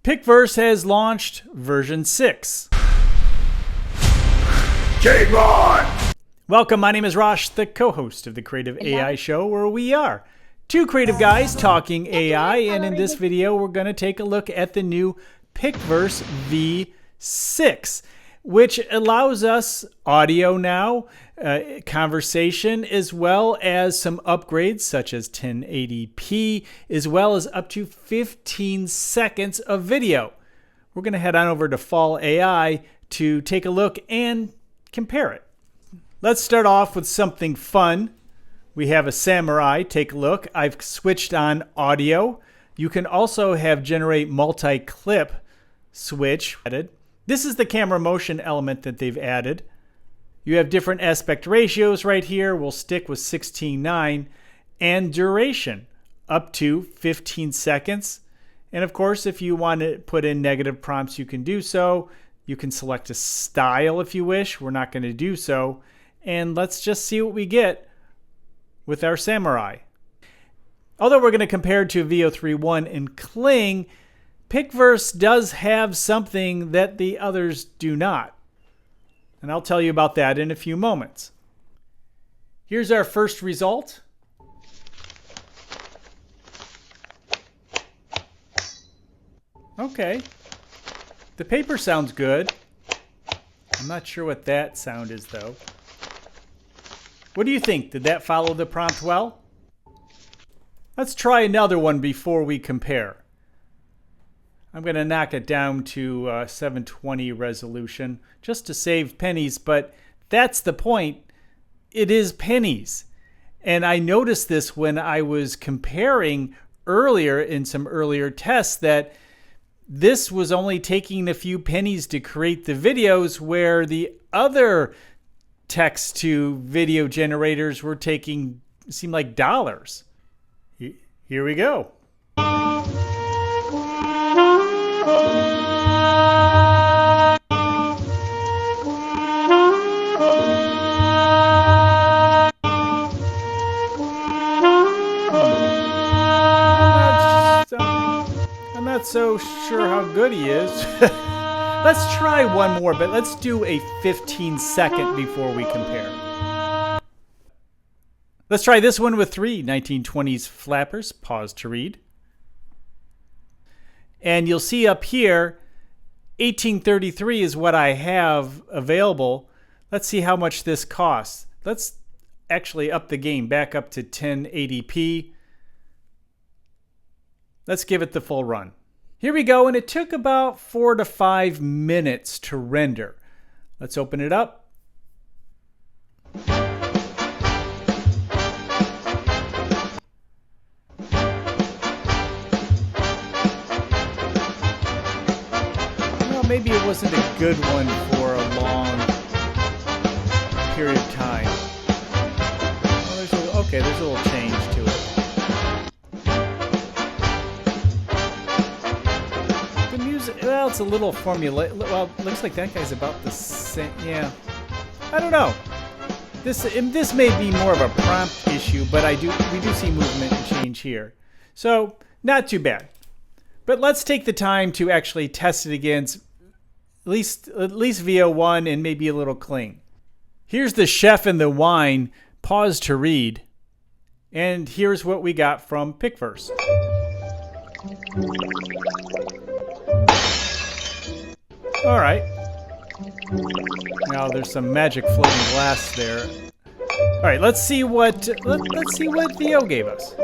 Pixverse has launched version 6. Game on! Welcome, my name is Rosh, the co-host of the Creative AI Show, where we are two creative guys talking AI, and in this video we're going to take a look at the new Pixverse V6, which allows us audio now, conversation, as well as some upgrades such as 1080p, as well as up to 15 seconds of video. We're going to head on over to Fall AI to take a look and compare it. Let's start off with something fun. We have a samurai. Take a look. I've switched on audio. You can also have generate multi-clip switch added. This is the camera motion element that they've added. You have different aspect ratios right here. We'll stick with 16:9, and duration up to 15 seconds. And of course, if you want to put in negative prompts, you can do so. You can select a style if you wish. We're not going to do so. And let's just see what we get with our samurai. Although we're going to compare to VO3.1 and Kling, Pixverse does have something that the others do not. And I'll tell you about that in a few moments. Here's our first result. Okay. The paper sounds good. I'm not sure what that sound is, though. What do you think? Did that follow the prompt well? Let's try another one before we compare. I'm going to knock it down to 720 resolution just to save pennies, but that's the point. It is pennies. And I noticed this when I was comparing earlier in some earlier tests that this was only taking a few pennies to create the videos, where the other text to video generators were taking, seemed like dollars. Here we go. I'm not so sure how good he is. Let's try one more, but let's do a 15-second before we compare. Let's try this one with 3 1920s flappers. Pause to read. And you'll see up here, 1833 is what I have available. Let's see how much this costs. Let's actually up the game back up to 1080p. Let's give it the full run. Here we go, and it took about 4 to 5 minutes to render. Let's open it up. Well, maybe it wasn't a good one for a long period of time. Well, there's a little change to it. Well, it's a little formula. Well, it looks like that guy's about the same. Yeah, I don't know. This may be more of a prompt issue, but we do see movement and change here, so not too bad. But let's take the time to actually test it against at least VO1 and maybe a little Kling. Here's the chef and the wine. Pause to read, and here's what we got from Pixverse. All right. Now there's some magic floating glass there. All right, let's see what VO gave us.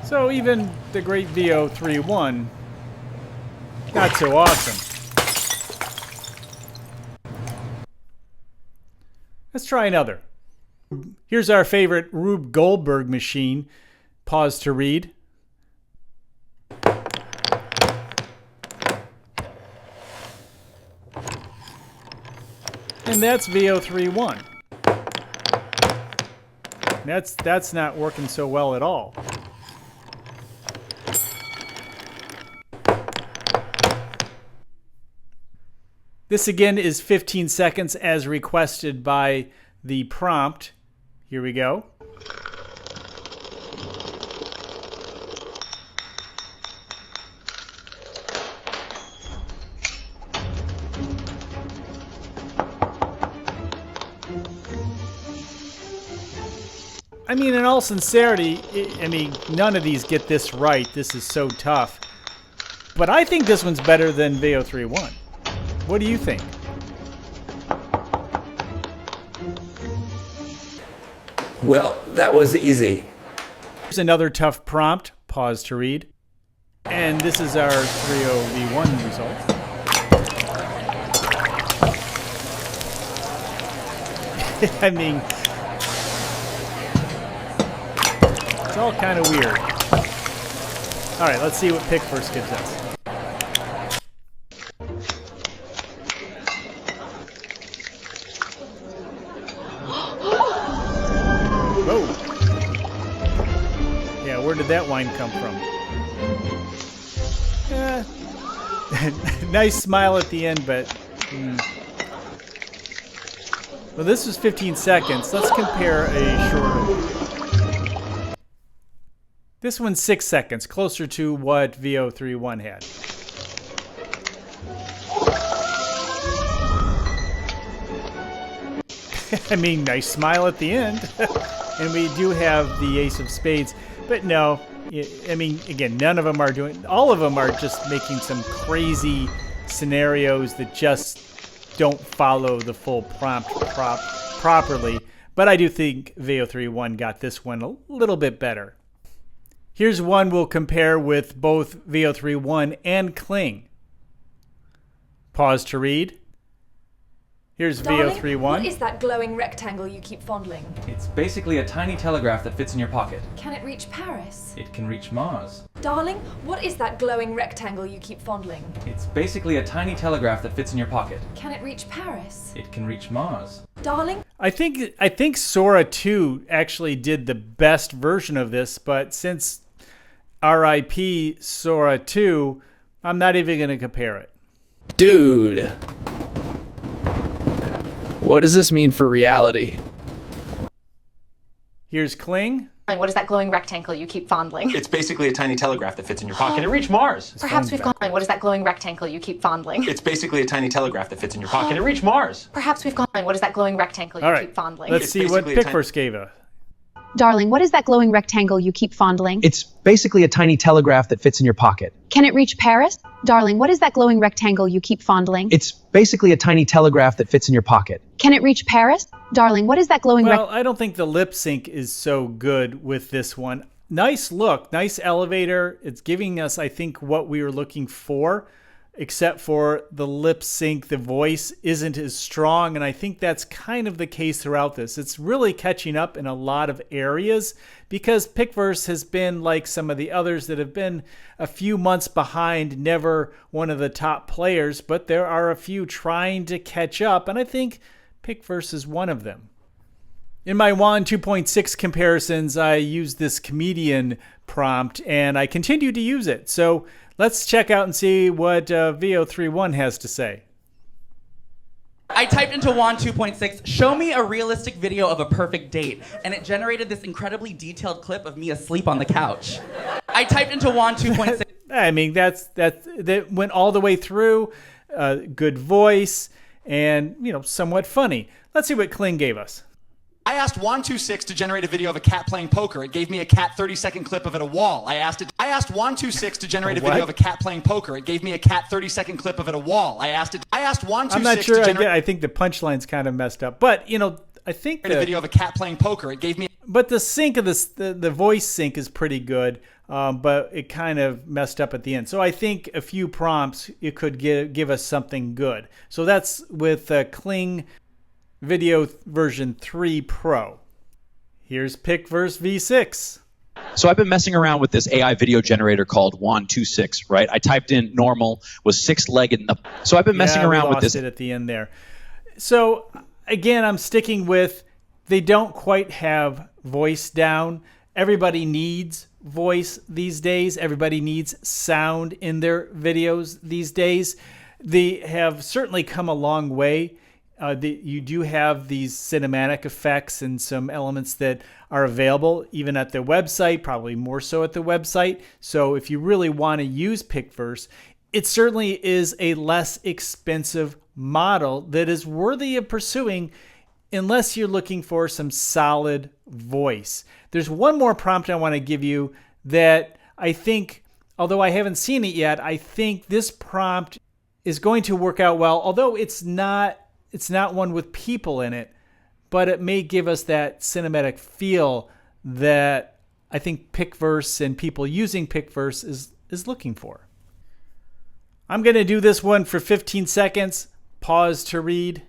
So even the great VO3.1, not so awesome. Let's try another. Here's our favorite Rube Goldberg machine. Pause to read. And that's VO3.1. That's not working so well at all. This again is 15 seconds as requested by the prompt. Here we go. I mean, in all sincerity, I mean, none of these get this right. This is so tough. But I think this one's better than VO3-1. What do you think? Well, that was easy. Here's another tough prompt. Pause to read. And this is our 3.0v1 result. I mean, it's all kind of weird. All right, let's see what Pixverse gives us. Whoa. Yeah, where did that wine come from? Nice smile at the end, but... Well, this was 15 seconds. Let's compare a shorter one. This one's 6 seconds, closer to what VO3-1 had. I mean, nice smile at the end. And we do have the Ace of Spades. But no, I mean, again, none of them are doing... All of them are just making some crazy scenarios that just don't follow the full prompt properly. But I do think VO3-1 got this one a little bit better. Here's one we'll compare with both VO3-1 and Kling. Pause to read. Here's VO3-1. What is that glowing rectangle you keep fondling? It's basically a tiny telegraph that fits in your pocket. Can it reach Paris? It can reach Mars. Darling, what is that glowing rectangle you keep fondling? It's basically a tiny telegraph that fits in your pocket. Can it reach Paris? It can reach Mars. Darling? I think Sora 2 actually did the best version of this, but since RIP Sora 2, I'm not even going to compare it. Dude. What does this mean for reality? Here's Kling. What is that glowing rectangle you keep fondling? It's basically a tiny telegraph that fits in your pocket. It reached Mars. Perhaps we've gone. What is that glowing rectangle you keep fondling? It's basically a tiny telegraph that fits in your pocket. It reached Mars. Perhaps we've gone. What is that glowing rectangle All you right, keep fondling? let's It's see what basically a Pixverse gave us. Darling, what is that glowing rectangle you keep fondling? It's basically a tiny telegraph that fits in your pocket. Can it reach Paris? Darling, what is that glowing rectangle you keep fondling? It's basically a tiny telegraph that fits in your pocket. Can it reach Paris? Darling, what is that glowing Well, I don't think the lip sync is so good with this one. Nice look, nice elevator. It's giving us, I think, what we were looking for, except for the lip sync, the voice isn't as strong, and I think that's kind of the case throughout this. It's really catching up in a lot of areas because Pixverse has been like some of the others that have been a few months behind, never one of the top players, but there are a few trying to catch up, and I think Pixverse is one of them. In my WAN 2.6 comparisons, I used this comedian prompt, and I continue to use it. So let's check out and see what VO3-1 has to say. I typed into WAN 2.6, show me a realistic video of a perfect date, and it generated this incredibly detailed clip of me asleep on the couch. I typed into WAN 2.6. I mean, that went all the way through. Good voice and, somewhat funny. Let's see what Kling gave us. I asked WAN 2.6 to generate a video of a cat playing poker. It gave me a cat 30-second clip of it at a wall. I asked WAN 2.6 to generate a video of a cat playing poker. It gave me a cat 30-second clip of it at a wall. I asked WAN 2.6 I'm not sure to generate... I think the punchline's kind of messed up. But, I think a video of a cat playing poker. It gave me... But the sync of the voice sync is pretty good, but it kind of messed up at the end. So I think a few prompts, it could give us something good. So that's with Kling Video version 3 Pro. Here's Pixverse V6. So I've been messing around with this AI video generator called WAN 2.6, right? I typed in normal, was six-legged. So I've been messing around with this. It at the end there. So again, I'm sticking with they don't quite have voice down. Everybody needs voice these days. Everybody needs sound in their videos these days. They have certainly come a long way. You do have these cinematic effects and some elements that are available even at their website, probably more so at the website. So if you really want to use Pixverse, it certainly is a less expensive model that is worthy of pursuing unless you're looking for some solid voice. There's one more prompt I want to give you that I think, although I haven't seen it yet, I think this prompt is going to work out well, although it's not one with people in it, but it may give us that cinematic feel that I think Pixverse and people using Pixverse is looking for. I'm going to do this one for 15 seconds. Pause to read.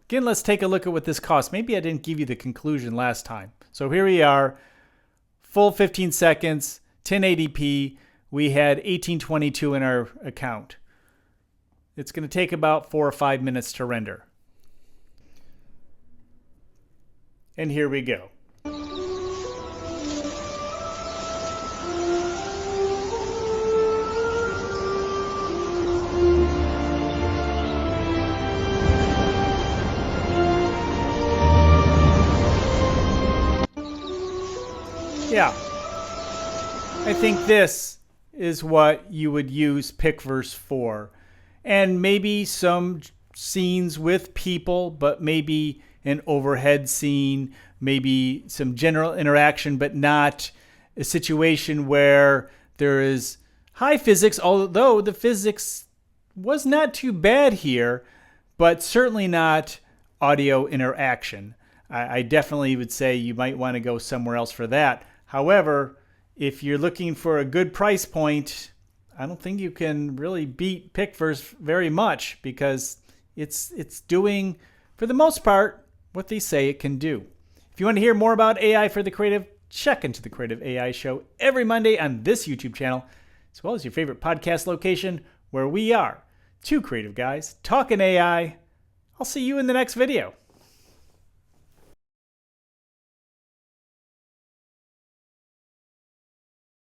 Again, let's take a look at what this costs. Maybe I didn't give you the conclusion last time. So here we are, full 15 seconds, 1080p. We had 1822 in our account. It's going to take about 4 or 5 minutes to render. And here we go. Yeah, I think this is what you would use Pixverse for. And maybe some scenes with people, but maybe an overhead scene, maybe some general interaction, but not a situation where there is high physics, although the physics was not too bad here, but certainly not audio interaction. I definitely would say you might want to go somewhere else for that. However, if you're looking for a good price point, I don't think you can really beat Pixverse very much because it's doing, for the most part, what they say it can do. If you want to hear more about AI for the creative, check into the Creative AI Show every Monday on this YouTube channel, as well as your favorite podcast location where we are, two creative guys talking AI. I'll see you in the next video.